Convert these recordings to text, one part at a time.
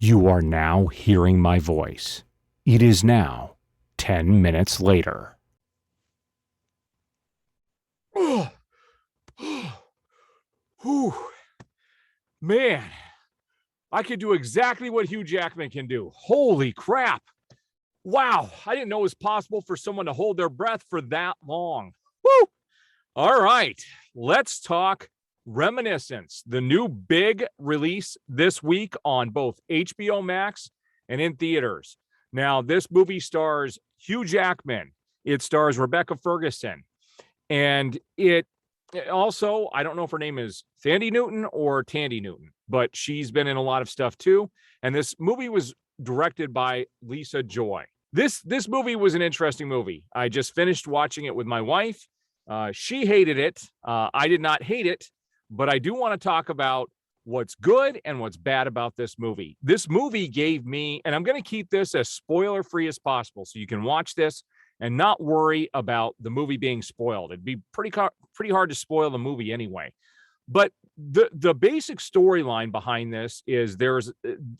You are now hearing my voice. It is now 10 minutes later. Whew. Man, I could do exactly what Hugh Jackman can do. Holy crap. Wow, I didn't know it was possible for someone to hold their breath for that long. Woo! All right, let's talk Reminiscence, the new big release this week on both HBO Max and in theaters. Now, this movie stars Hugh Jackman. It stars Rebecca Ferguson. And it also, I don't know if her name is Thandie Newton or Tandy Newton, but she's been in a lot of stuff too. And this movie was directed by Lisa Joy. This movie was an interesting movie. I just finished watching it with my wife. She hated it. I did not hate it, but I do want to talk about what's good and what's bad about this movie. This movie gave me, and I'm going to keep this as spoiler free as possible so you can watch this and not worry about the movie being spoiled. It'd be pretty hard to spoil the movie anyway. But the basic storyline behind this is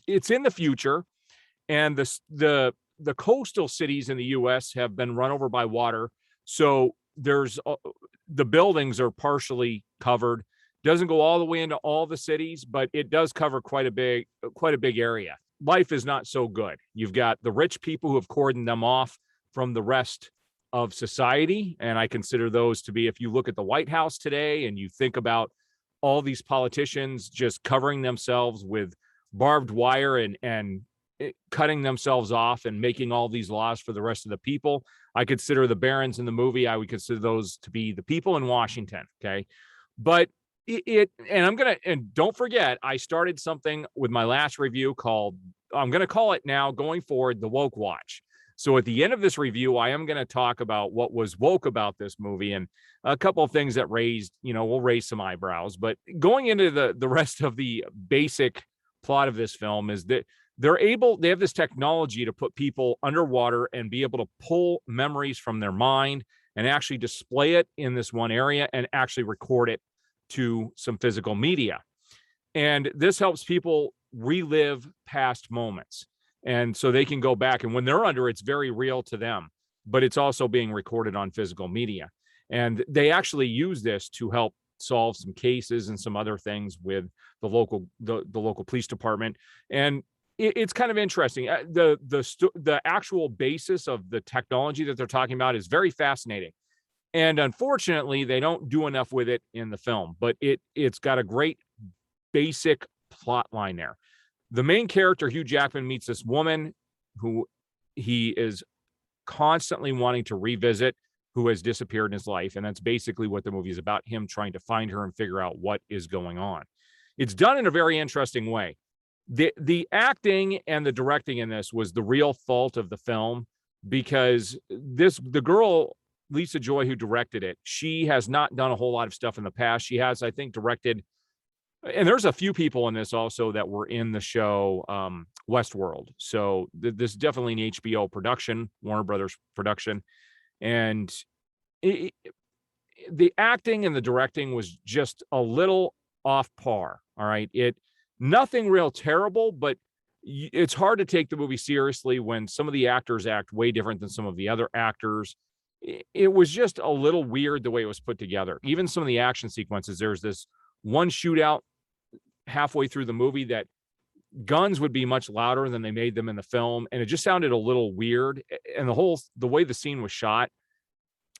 it's in the future, and the coastal cities in the U.S. have been run over by water. So the buildings are partially covered. Doesn't go all the way into all the cities, but it does cover quite a big area. Life is not so good. You've got the rich people who have cordoned them off from the rest of society. And I consider those to be, if you look at the White House today and you think about all these politicians just covering themselves with barbed wire and cutting themselves off and making all these laws for the rest of the people. I consider the barons in the movie, I would consider those to be the people in Washington. Okay. But and don't forget, I started something with my last review called, I'm going to call it now going forward, the Woke Watch. So at the end of this review, I am going to talk about what was woke about this movie and a couple of things that will raise some eyebrows. But going into the rest of the basic plot of this film is that they have this technology to put people underwater and be able to pull memories from their mind and actually display it in this one area and actually record it to some physical media. And this helps people relive past moments. And so they can go back, and when they're under, it's very real to them, but it's also being recorded on physical media. And they actually use this to help solve some cases and some other things with the local police department. And it's kind of interesting. The actual basis of the technology that they're talking about is very fascinating. And unfortunately, they don't do enough with it in the film, but it's got a great basic plot line there. The main character, Hugh Jackman, meets this woman who he is constantly wanting to revisit, who has disappeared in his life. And that's basically what the movie is about, him trying to find her and figure out what is going on. It's done in a very interesting way. The acting and the directing in this was the real fault of the film, because the girl, Lisa Joy, who directed it, she has not done a whole lot of stuff in the past. She has, I think, directed, and there's a few people in this also that were in the show Westworld. So this is definitely an HBO production, Warner Brothers production. And the acting and the directing was just a little off par. All right. Nothing real terrible, but it's hard to take the movie seriously when some of the actors act way different than some of the other actors. It was just a little weird the way it was put together. Even some of the action sequences, there's this one shootout halfway through the movie that guns would be much louder than they made them in the film. And it just sounded a little weird. And the way the scene was shot,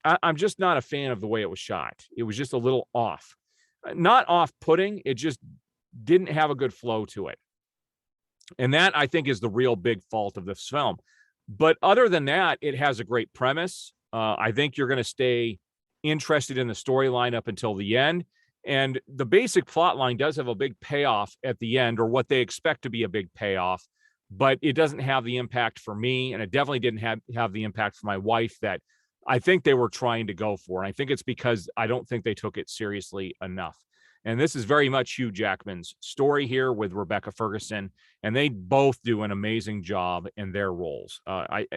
I'm just not a fan of the way it was shot. It was just a little off, not off-putting. It just didn't have a good flow to it. And that, I think, is the real big fault of this film. But other than that, it has a great premise. I think you're going to stay interested in the storyline up until the end. And the basic plot line does have a big payoff at the end, or what they expect to be a big payoff, but it doesn't have the impact for me. And it definitely didn't have the impact for my wife that I think they were trying to go for. And I think it's because I don't think they took it seriously enough. And this is very much Hugh Jackman's story here with Rebecca Ferguson, and they both do an amazing job in their roles.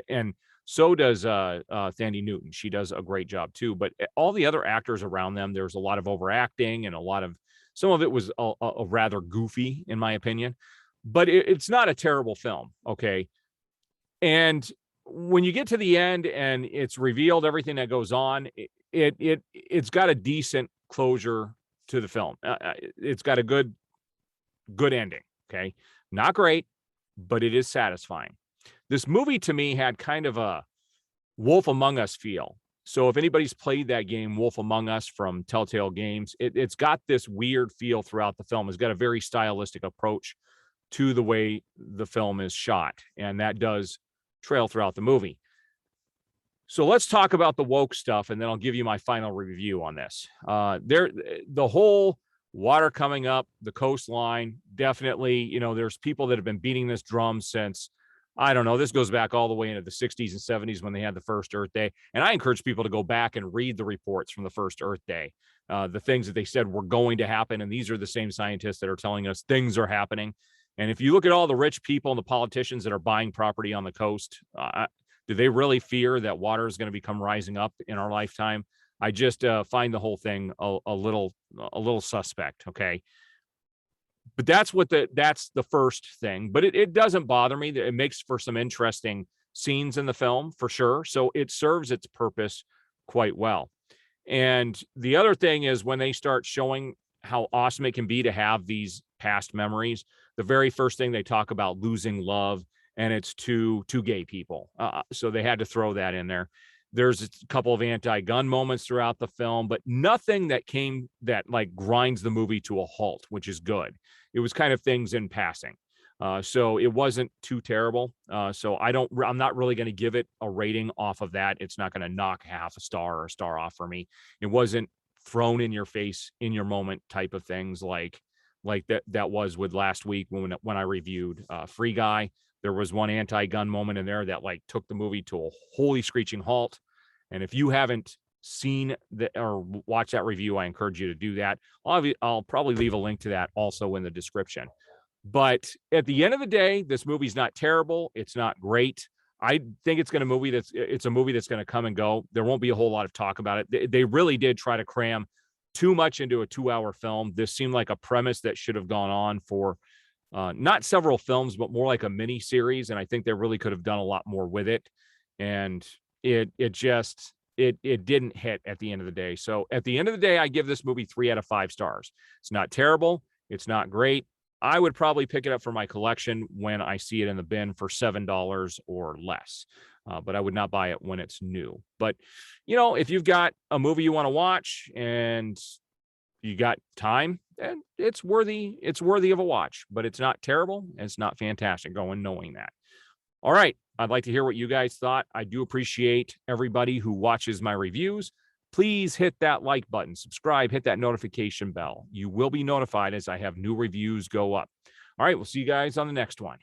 And so does Thandie Newton. She does a great job too. But all the other actors around them, there's a lot of overacting and some of it was a rather goofy, in my opinion. but it's not a terrible film. Okay. And when you get to the end and it's revealed everything that goes on, it's got a decent closure to the film. It's got a good ending. Okay. Not great, but it is satisfying. This movie to me had kind of a Wolf Among Us feel. So if anybody's played that game, Wolf Among Us from Telltale Games, it's got this weird feel throughout the film. It's got a very stylistic approach to the way the film is shot, and that does trail throughout the movie. So let's talk about the woke stuff, and then I'll give you my final review on this. The whole water coming up the coastline, definitely, there's people that have been beating this drum since, I don't know, this goes back all the way into the 60s and 70s when they had the first Earth Day. And I encourage people to go back and read the reports from the first Earth Day, the things that they said were going to happen. And these are the same scientists that are telling us things are happening. And if you look at all the rich people and the politicians that are buying property on the coast, do they really fear that water is going to become rising up in our lifetime? I just find the whole thing a little suspect. Okay. But that's the first thing, but it doesn't bother me. It makes for some interesting scenes in the film for sure. So it serves its purpose quite well. And the other thing is when they start showing how awesome it can be to have these past memories, the very first thing they talk about losing love, and it's two gay people. So they had to throw that in there. There's a couple of anti-gun moments throughout the film, but nothing that like grinds the movie to a halt, which is good. It was kind of things in passing. So it wasn't too terrible. So I'm not really going to give it a rating off of that. It's not going to knock half a star or a star off for me. It wasn't thrown in your face in your moment type of things like that was with last week when I reviewed Free Guy. There was one anti-gun moment in there that like took the movie to a holy screeching halt. And if you haven't seen or watched that review, I encourage you to do that. I'll probably leave a link to that also in the description. But at the end of the day, this movie's not terrible. It's not great. I think it's a movie that's going to come and go. There won't be a whole lot of talk about it. They really did try to cram too much into a 2-hour film. This seemed like a premise that should have gone on for not several films, but more like a mini series. And I think they really could have done a lot more with it. And it didn't hit at the end of the day. So at the end of the day, I give this movie 3 out of 5 stars. It's not terrible. It's not great. I would probably pick it up for my collection when I see it in the bin for $7 or less. But I would not buy it when it's new. But, if you've got a movie you want to watch and you got time, and it's worthy of a watch, but it's not terrible. And it's not fantastic. Go in knowing that. All right. I'd like to hear what you guys thought. I do appreciate everybody who watches my reviews. Please hit that like button, subscribe, hit that notification bell. You will be notified as I have new reviews go up. All right. We'll see you guys on the next one.